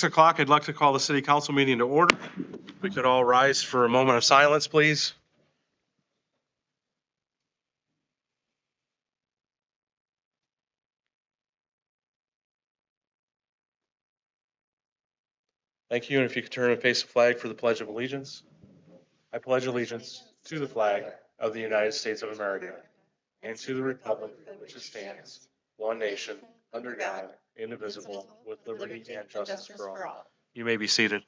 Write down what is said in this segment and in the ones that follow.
6 o'clock, I'd like to call the city council meeting to order. We could all rise for a moment of silence, please. Thank you, and if you could turn and face the flag for the Pledge of Allegiance. I pledge allegiance to the flag of the United States of America and to the republic which stands, one nation, under God, indivisible, with liberty and justice for all. You may be seated.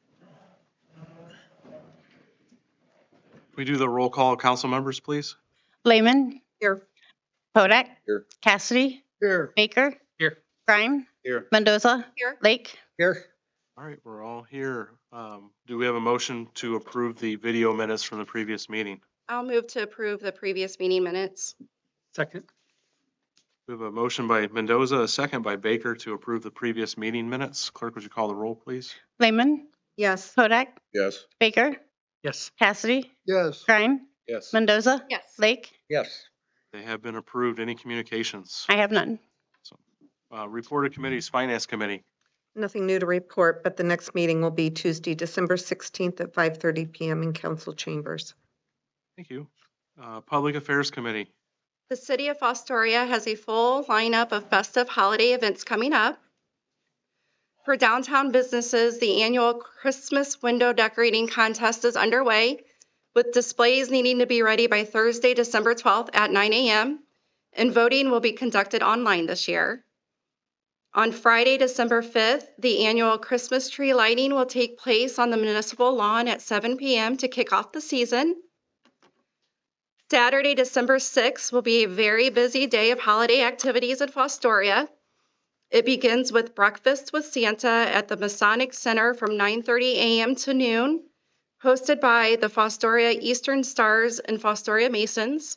We do the roll call, council members, please. Lehman. Here. Kodak. Here. Cassidy. Here. Baker. Here. Grime. Here. Mendoza. Here. Lake. Here. All right, we're all here. Do we have a motion to approve the video minutes from the previous meeting? I'll move to approve the previous meeting minutes. Second. We have a motion by Mendoza, a second by Baker to approve the previous meeting minutes. Clerk, would you call the roll, please? Lehman. Yes. Kodak. Yes. Baker. Yes. Cassidy. Yes. Grime. Yes. Mendoza. Yes. Lake. Yes. They have been approved. Any communications? I have none. Reported committees, Finance Committee. Nothing new to report, but the next meeting will be Tuesday, December 16th at 5:30 PM in council chambers. Thank you. Public Affairs Committee. The city of Fostoria has a full lineup of festive holiday events coming up. For downtown businesses, the annual Christmas window decorating contest is underway, with displays needing to be ready by Thursday, December 12th at 9 a.m., and voting will be conducted online this year. On Friday, December 5th, the annual Christmas tree lighting will take place on the municipal lawn at 7 p.m. to kick off the season. Saturday, December 6th will be a very busy day of holiday activities at Fostoria. It begins with breakfast with Santa at the Masonic Center from 9:30 a.m. to noon, hosted by the Fostoria Eastern Stars and Fostoria Masons.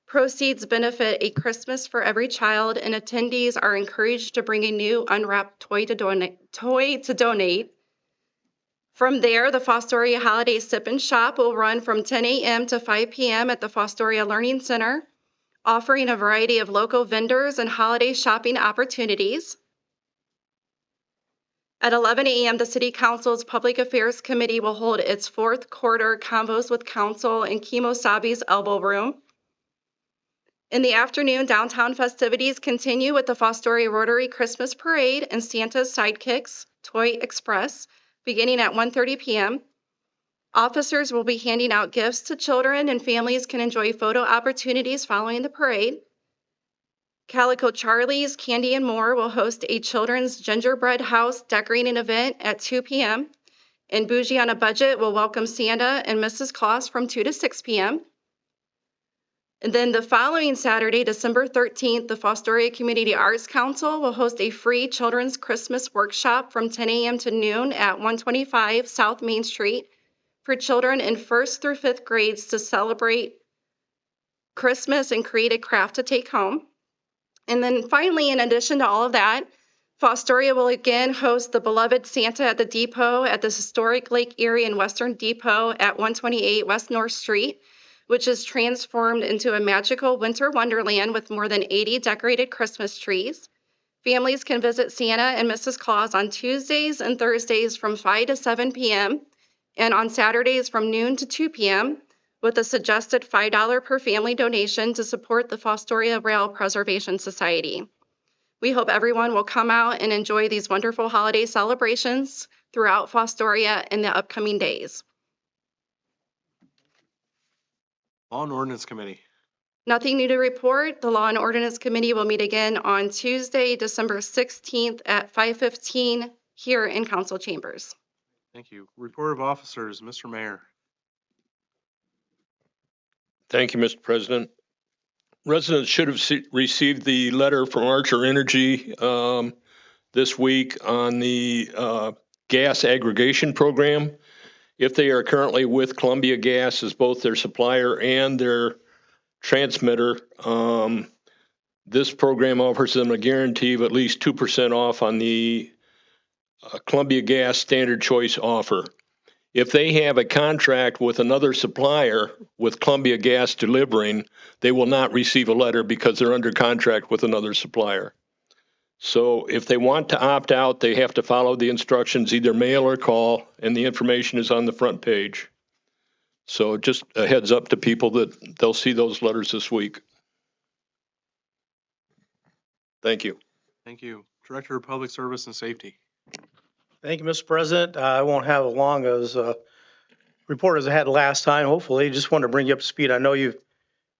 Proceeds benefit A Christmas for Every Child, and attendees are encouraged to bring a new unwrapped toy to donate. From there, the Fostoria Holiday Sip and Shop will run from 10 a.m. to 5 p.m. at the Fostoria Learning Center, offering a variety of local vendors and holiday shopping opportunities. At 11 a.m., the City Council's Public Affairs Committee will hold its fourth quarter Convos with Council in Kimosabi's Elbow Room. In the afternoon, downtown festivities continue with the Fostoria Rotary Christmas Parade and Santa's Sidekicks Toy Express, beginning at 1:30 p.m. Officers will be handing out gifts to children, and families can enjoy photo opportunities following the parade. Calico Charlie's Candy and More will host a children's gingerbread house decorating event at 2 p.m. And Bougie on a Budget will welcome Santa and Mrs. Claus from 2 to 6 p.m. And then the following Saturday, December 13th, the Fostoria Community Arts Council will host a free children's Christmas workshop from 10 a.m. to noon at 125 South Main Street for children in 1st through 5th grades to celebrate Christmas and create a craft to take home. And then finally, in addition to all of that, Fostoria will again host the beloved Santa at the Depot at the historic Lake Erie and Western Depot at 128 West North Street, which is transformed into a magical winter wonderland with more than 80 decorated Christmas trees. Families can visit Santa and Mrs. Claus on Tuesdays and Thursdays from 5 to 7 p.m. and on Saturdays from noon to 2 p.m. with a suggested $5 per family donation to support the Fostoria Rail Preservation Society. We hope everyone will come out and enjoy these wonderful holiday celebrations throughout Fostoria in the upcoming days. Law and Ordinance Committee. Nothing new to report. The Law and Ordinance Committee will meet again on Tuesday, December 16th at 5:15 here in council chambers. Thank you. Report of officers, Mr. Mayor. Thank you, Mr. President. Residents should have received the letter from Archer Energy this week on the gas aggregation program. If they are currently with Columbia Gas as both their supplier and their transmitter, this program offers them a guarantee of at least 2% off on the Columbia Gas Standard Choice offer. If they have a contract with another supplier with Columbia Gas delivering, they will not receive a letter because they're under contract with another supplier. So if they want to opt out, they have to follow the instructions, either mail or call, and the information is on the front page. So just a heads up to people that they'll see those letters this week. Thank you. Thank you. Director of Public Service and Safety. Thank you, Mr. President. I won't have as long as report as I had last time. Hopefully, just wanted to bring you up to speed. I know you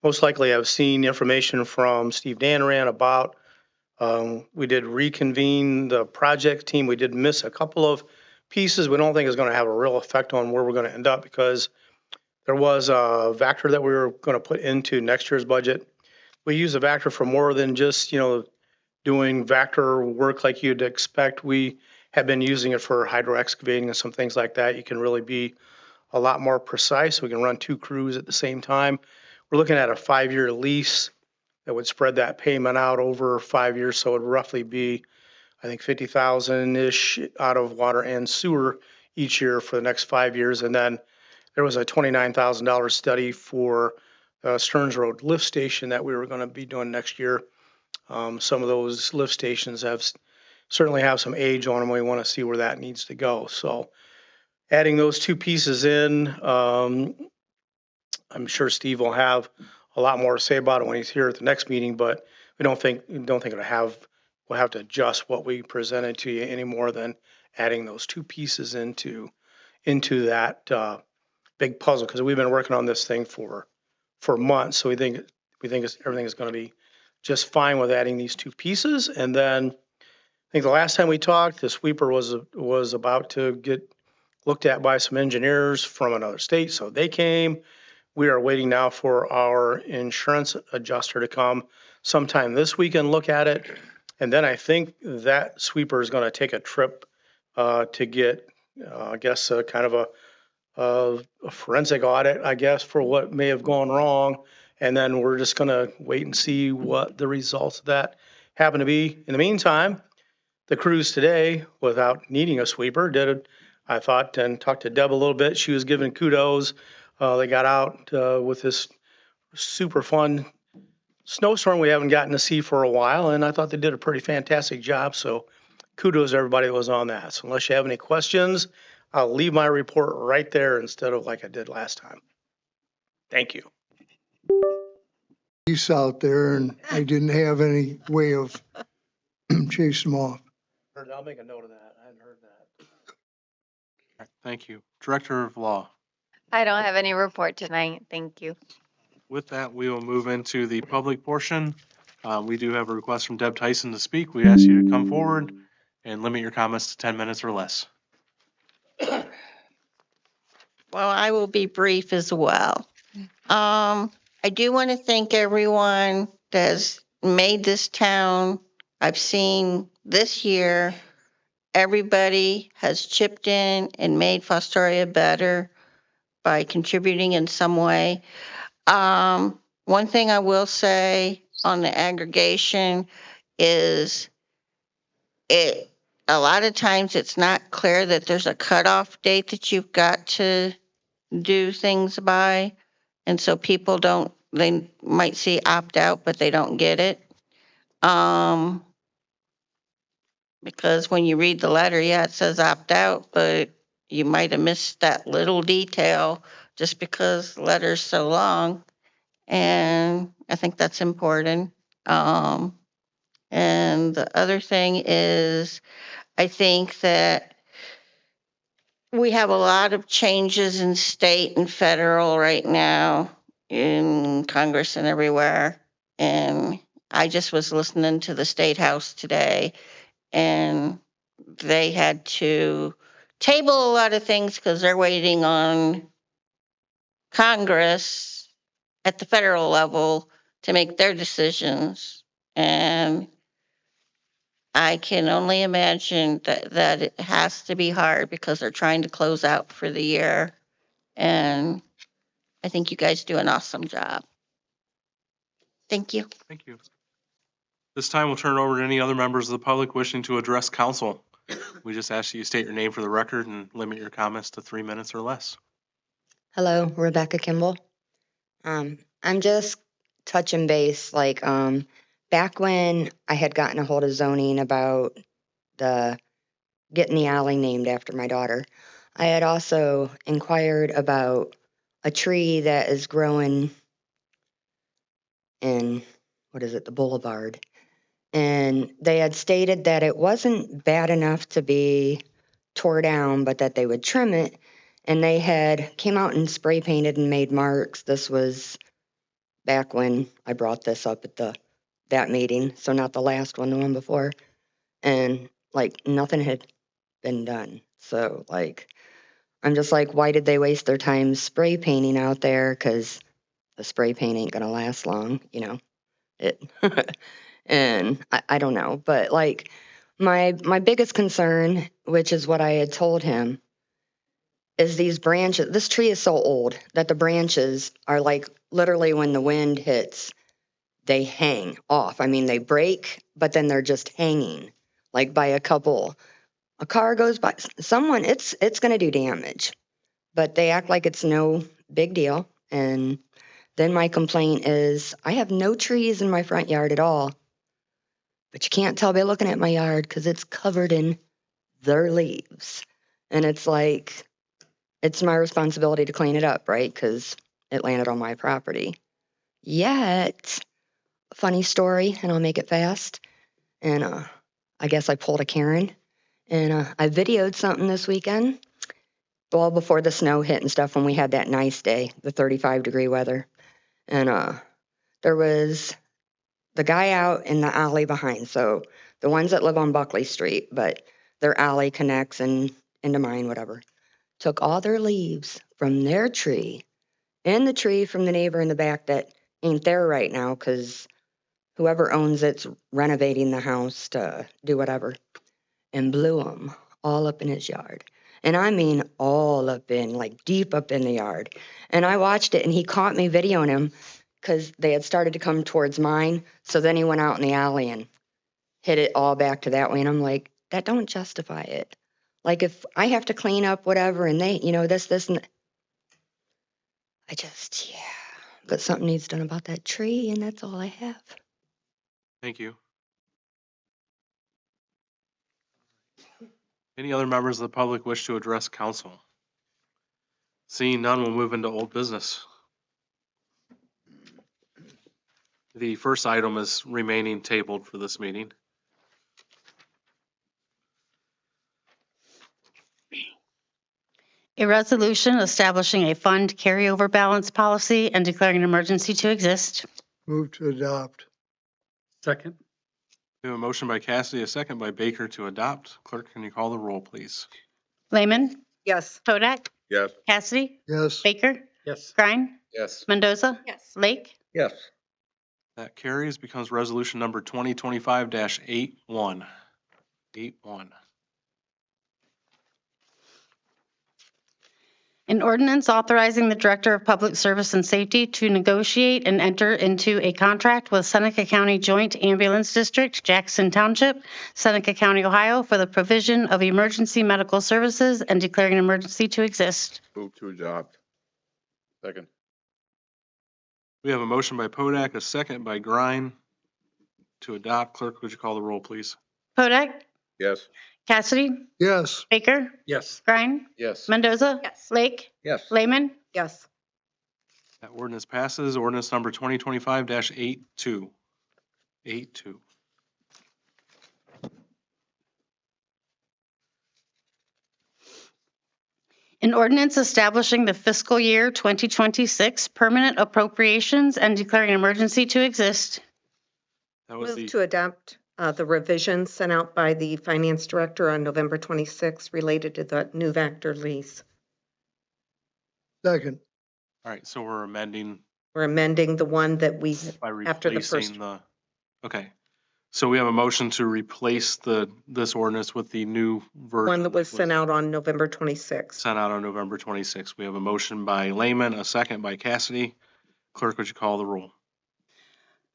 most likely have seen information from Steve Danaran about we did reconvene the project team. We did miss a couple of pieces. We don't think is going to have a real effect on where we're going to end up because there was a factor that we were going to put into next year's budget. We use a factor for more than just, doing Vector work like you'd expect. We have been using it for hydro excavating and some things like that. You can really be a lot more precise. We can run 2 crews at the same time. We're looking at a 5-year lease that would spread that payment out over 5 years. So it would roughly be, I think, 50,000-ish out of water and sewer each year for the next 5 years. And then there was a $29,000 study for Stearns Road lift station that we were going to be doing next year. Some of those lift stations certainly have some age on them. We want to see where that needs to go. So adding those 2 pieces in, I'm sure Steve will have a lot more to say about it when he's here at the next meeting, but we don't think we'll have to adjust what we presented to you any more than adding those 2 pieces into that big puzzle, because we've been working on this thing for months. So we think everything is going to be just fine with adding these 2 pieces. And then I think the last time we talked, the sweeper was about to get looked at by some engineers from another state. So they came. We are waiting now for our insurance adjuster to come sometime this week and look at it. And then I think that sweeper is going to take a trip to get, I guess, kind of a forensic audit, I guess, for what may have gone wrong. And then we're just going to wait and see what the results of that happen to be. In the meantime, the crews today, without needing a sweeper, did it, I thought, and talked to Deb a little bit. She was giving kudos. They got out with this super fun snowstorm we haven't gotten to see for a while, and I thought they did a pretty fantastic job. So kudos to everybody that was on that. So unless you have any questions, I'll leave my report right there instead of like I did last time. Thank you. Geese out there, and I didn't have any way of chasing them off. I'll make a note of that. I hadn't heard that. Thank you. Director of Law. I don't have any report tonight. Thank you. With that, we will move into the public portion. We do have a request from Deb Tyson to speak. We ask you to come forward and limit your comments to 10 minutes or less. Well, I will be brief as well. I do want to thank everyone that has made this town. I've seen this year, everybody has chipped in and made Fostoria better by contributing in some way. One thing I will say on the aggregation is a lot of times it's not clear that there's a cutoff date that you've got to do things by. And so people they might see opt out, but they don't get it. Because when you read the letter, yeah, it says opt out, but you might have missed that little detail just because the letter's so long. And I think that's important. And the other thing is, I think that we have a lot of changes in state and federal right now in Congress and everywhere. And I just was listening to the State House today, and they had to table a lot of things because they're waiting on Congress at the federal level to make their decisions. And I can only imagine that it has to be hard because they're trying to close out for the year. And I think you guys do an awesome job. Thank you. Thank you. This time we'll turn it over to any other members of the public wishing to address council. We just ask you to state your name for the record and limit your comments to 3 minutes or less. Hello, Rebecca Kimball. I'm just touching base, back when I had gotten a hold of zoning about getting the alley named after my daughter, I had also inquired about a tree that is growing in, what is it, the boulevard. And they had stated that it wasn't bad enough to be tore down, but that they would trim it. And they had came out and spray painted and made marks. This was back when I brought this up at that meeting, so not the last one, the one before. And like nothing had been done. So like I'm just like, why did they waste their time spray painting out there? Because the spray paint ain't gonna last long, you know. It and I don't know, but like my biggest concern, which is what I had told him, is these branches. This tree is so old that the branches are like literally when the wind hits, they hang off. I mean, they break, but then they're just hanging like by a couple. A car goes by, someone, it's going to do damage, but they act like it's no big deal. And then my complaint is I have no trees in my front yard at all, but you can't tell by looking at my yard because it's covered in their leaves. And it's like, it's my responsibility to clean it up, right? Because it landed on my property. Yet, funny story, and I'll make it fast. And I guess I pulled a Karen, and I videoed something this weekend. Well, before the snow hit and stuff, when we had that nice day, the 35-degree weather, and there was the guy out in the alley behind. So the ones that live on Buckley Street, but their alley connects and into mine, whatever. Took all their leaves from their tree and the tree from the neighbor in the back that ain't there right now because whoever owns it's renovating the house to do whatever, and blew them all up in his yard. And I mean all up in, like deep up in the yard. And I watched it and he caught me videoing him because they had started to come towards mine. So then he went out in the alley and hit it all back to that way. And I'm like, that don't justify it. Like if I have to clean up whatever and they, you know, this, and I just, yeah. But something needs done about that tree and that's all I have. Thank you. Any other members of the public wish to address council? Seeing none, we'll move into old business. The first item is remaining tabled for this meeting. A resolution establishing a fund carryover balance policy and declaring an emergency to exist. Move to adopt. Second. We have a motion by Cassidy, a second by Baker to adopt. Clerk, can you call the roll, please? Lehman, Yes. Kodak, Yes. Cassidy, Yes. Baker, Yes. Grine, Yes. Mendoza, Yes. Lake. Yes. That carries, becomes resolution number 2025-81. 81. An ordinance authorizing the Director of Public Service and Safety to negotiate and enter into a contract with Seneca County Joint Ambulance District, Jackson Township, Seneca County, Ohio, for the provision of emergency medical services and declaring an emergency to exist. Move to adopt. Second. We have a motion by Podak, a second by Grine to adopt. Clerk, would you call the roll, please? Kodak, Yes. Cassidy, Yes. Baker, Yes. Grine, Yes. Mendoza, Yes. Lake, Yes. Lehman. Yes. That ordinance passes. Ordinance number 2025-82. 82. An ordinance establishing the fiscal year 2026 permanent appropriations and declaring an emergency to exist. That was Move to adopt the revisions sent out by the finance director on November 26 related to the new Vector lease. Second. All right, so we're amending We're amending the one that we, by after the first. replacing the, okay. So we have a motion to replace this ordinance with the new version. One that was sent out on November 26. Sent out on November 26th. We have a motion by Lehman, a second by Cassidy. Clerk, would you call the roll?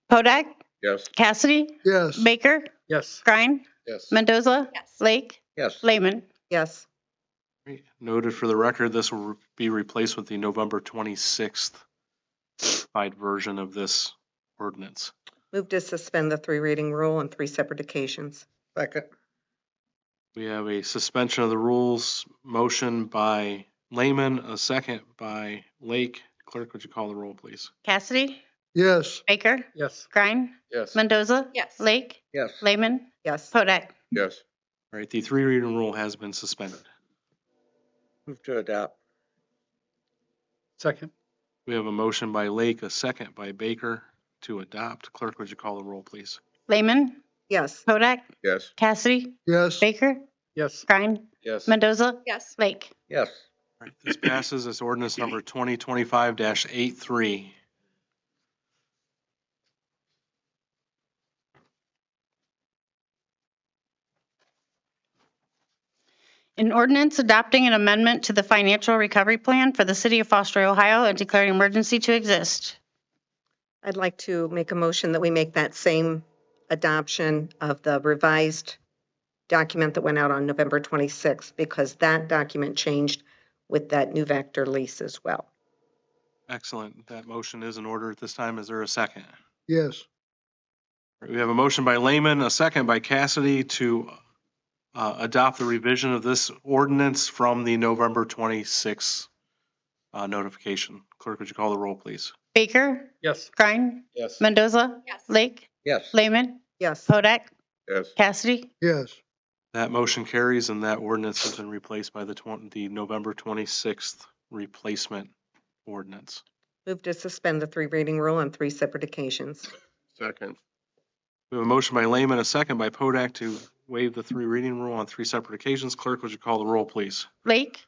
Kodak, Yes. Cassidy, Yes. Baker, Yes. Grine, Yes. Mendoza, Yes. Lake, Yes. Lehman. Yes. Great. Noted for the record, this will be replaced with the November 26th modified version of this ordinance. Move to suspend the three reading rule on three separate occasions. Second. We have a suspension of the rules motion by Lehman, a second by Lake. Clerk, would you call the roll, please? Cassidy, Yes. Baker, Yes. Grine, Yes. Mendoza, Yes. Lake, Yes. Lehman, Yes. Hodak. Yes. All right, the three reading rule has been suspended. Move to adopt. Second. We have a motion by Lake, a second by Baker to adopt. Clerk, would you call the roll, please? Lehman, Yes. Hodak, Yes. Cassidy, Yes. Baker, Yes. Grine, Yes. Mendoza, Yes. Lake. Yes. All right, this passes as ordinance number 2025-83. An ordinance adopting an amendment to the financial recovery plan for the city of Fostoria, Ohio, and declaring an emergency to exist. I'd like to make a motion that we make that same adoption of the revised document that went out on November 26th, because that document changed with that new Vector lease as well. Excellent. That motion is in order at this time. Is there a second? Yes. We have a motion by Lehman, a second by Cassidy to adopt the revision of this ordinance from the November 26th notification. Clerk, would you call the roll, please? Baker, Yes. Grine, Yes. Mendoza, Yes. Lake, Yes. Lehman, Yes. Hodak, Yes. Cassidy. Yes. That motion carries, and that ordinance has been replaced by the November 26th replacement ordinance. Move to suspend the three reading rule on three separate occasions. Second. We have a motion by Lehman, a second by Podak to waive the three reading rule on three separate occasions. Clerk, would you call the roll, please? Lake,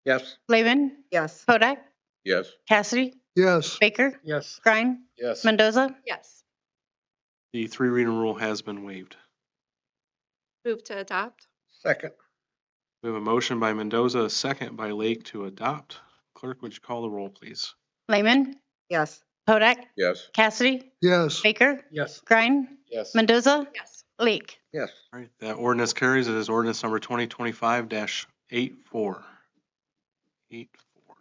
Yes. Lehman, Yes. Hodak, Yes. Cassidy, Yes. Baker, Yes. Grine, Yes. Mendoza, Yes. The three reading rule has been waived. Move to adopt. Second. We have a motion by Mendoza, a second by Lake to adopt. Clerk, would you call the roll, please? Lehman, Yes. Hodak, Yes. Cassidy, Yes. Baker, Yes. Grine, Yes. Mendoza, Yes. Lake. Yes. All right, that ordinance carries. It is ordinance number 2025-84. 84.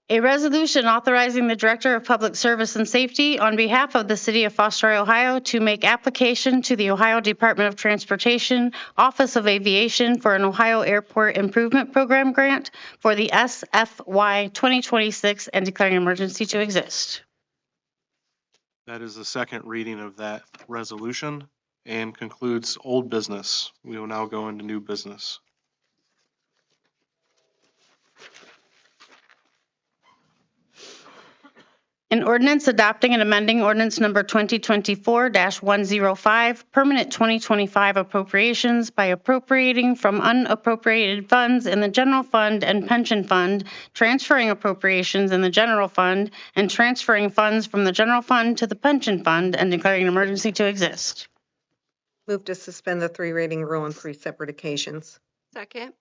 A resolution authorizing the Director of Public Service and Safety on behalf of the City of Fostoria, Ohio, to make application to the Ohio Department of Transportation, Office of Aviation for an Ohio Airport Improvement Program grant for the SFY 2026 and declaring an emergency to exist. That is the second reading of that resolution and concludes old business. We will now go into new business. An ordinance adopting and amending ordinance number 2024-105, permanent 2025 appropriations by appropriating from unappropriated funds in the general fund and pension fund, transferring appropriations in the general fund, and transferring funds from the general fund to the pension fund and declaring an emergency to exist. Move to suspend the three reading rule on three separate occasions. Second.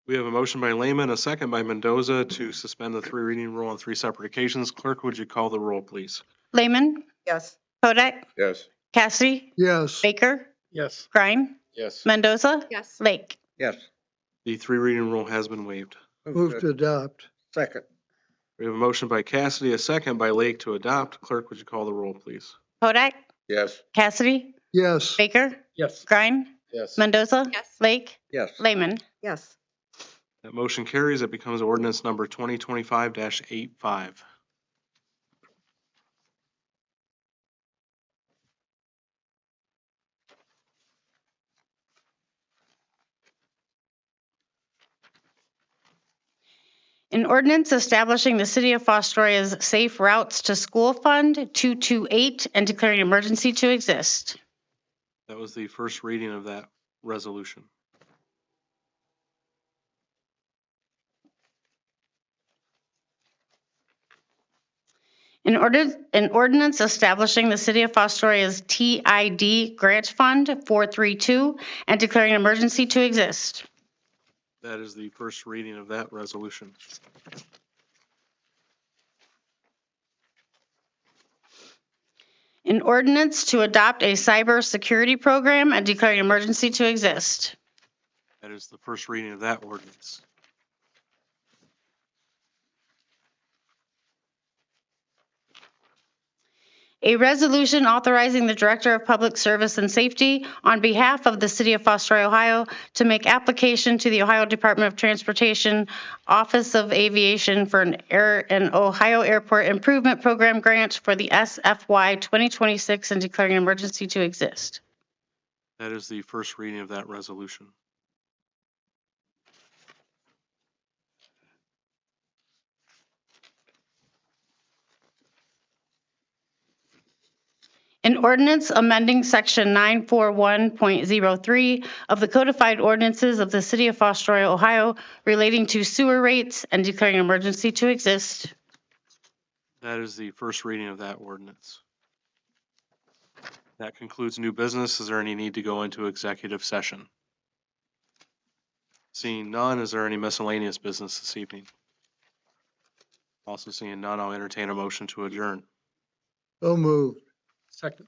We have a motion by Lehman, a second by Mendoza to suspend the three reading rule on three separate occasions. Clerk, would you call the roll, please? Lehman, Yes. Kodak, Yes. Cassidy, Yes. Baker, Yes. Grine, Yes. Mendoza, Yes. Lake. Yes. The three reading rule has been waived. Move to adopt. Second. We have a motion by Cassidy, a second by Lake to adopt. Clerk, would you call the roll, please? Kodak, Yes. Cassidy, Yes. Baker, Yes. Grine, Yes. Mendoza, Yes. Lake, Yes. Lehman. Yes. That motion carries. It becomes ordinance number 2025-85. An ordinance establishing the City of Fostoria's Safe Routes to School Fund 228 and declaring an emergency to exist. That was the first reading of that resolution. An ordinance establishing the City of Fostoria's TID Grant Fund 432 and declaring an emergency to exist. That is the first reading of that resolution. An ordinance to adopt a cybersecurity program and declaring an emergency to exist. That is the first reading of that ordinance. A resolution authorizing the Director of Public Service and Safety on behalf of the City of Fostoria, Ohio, to make application to the Ohio Department of Transportation Office of Aviation for an Ohio Airport Improvement Program grant for the SFY 2026 and declaring an emergency to exist. That is the first reading of that resolution. An ordinance amending Section 941.03 of the codified ordinances of the City of Fostoria, Ohio, relating to sewer rates and declaring an emergency to exist. That is the first reading of that ordinance. That concludes new business. Is there any need to go into executive session? Seeing none, is there any miscellaneous business this evening? Also seeing none, I'll entertain a motion to adjourn. So moved. Second.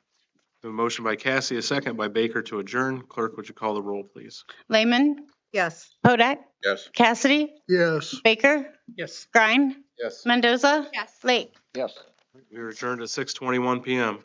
A motion by Cassie, a second by Baker to adjourn. Clerk, would you call the roll, please? Lehman, Yes. Hodak, Yes. Cassidy, Yes. Baker, Yes. Grine, Yes. Mendoza, Yes. Lake. Yes. We are adjourned at 6:21 PM.